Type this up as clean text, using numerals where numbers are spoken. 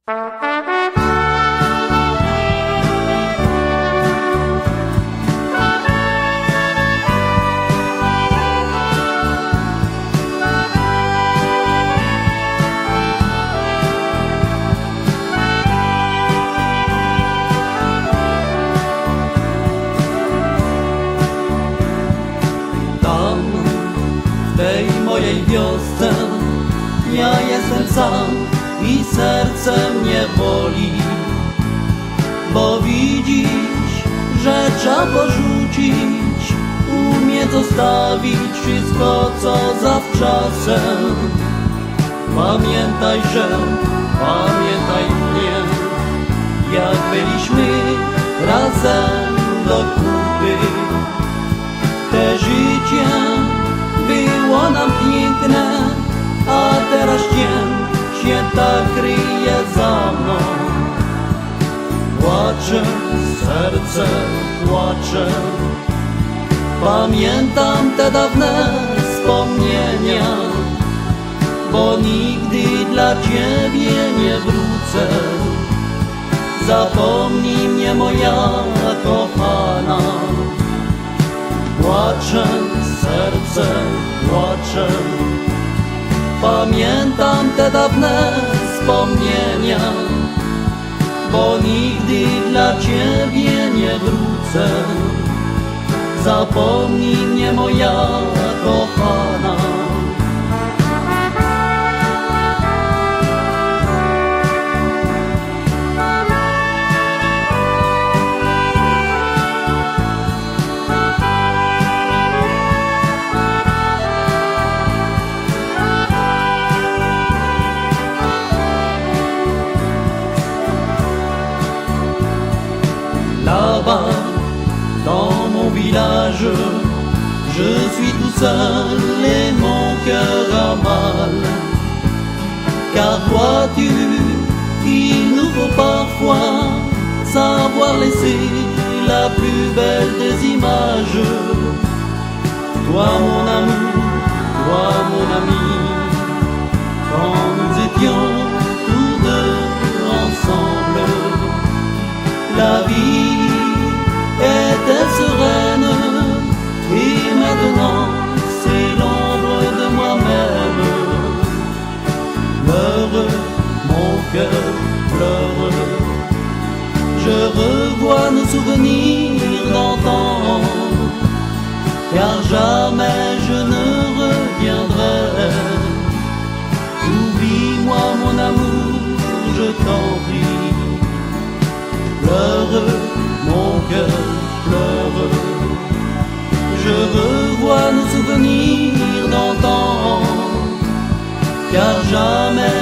W tej mojej wiosce ja jestem sam i serce mnie boli, bo widzisz, że trzeba porzucić, umie zostawić wszystko, co zawczasem. Pamiętaj mnie, jak byliśmy razem do kupy. Te życie było nam piękne, a teraz dzień się tak kryje za mną. Płaczę, serce płacze, pamiętam te dawne wspomnienia, bo nigdy dla Ciebie nie wrócę. Zapomnij mnie, moja kochana. Płaczę, serce płacze, pamiętam te dawne wspomnienia, bo nigdy dla Ciebie nie wrócę. Zapomnij mnie, moja kochana. Là-bas, dans mon village, je suis tout seul et mon cœur a mal. Car vois-tu, il nous faut parfois savoir laisser la plus belle des images. Toi mon amour, toi mon ami, quand nous étions tous deux ensemble, la vie était sereine, et maintenant c'est l'ombre de moi-même. Pleure, mon cœur pleure, je revois nos souvenirs d'antan, car jamais je ne reviendrai. Oublie-moi mon amour, je t'en prie. Pleure, mon cœur pleure, je revois nos souvenirs d'antan, car jamais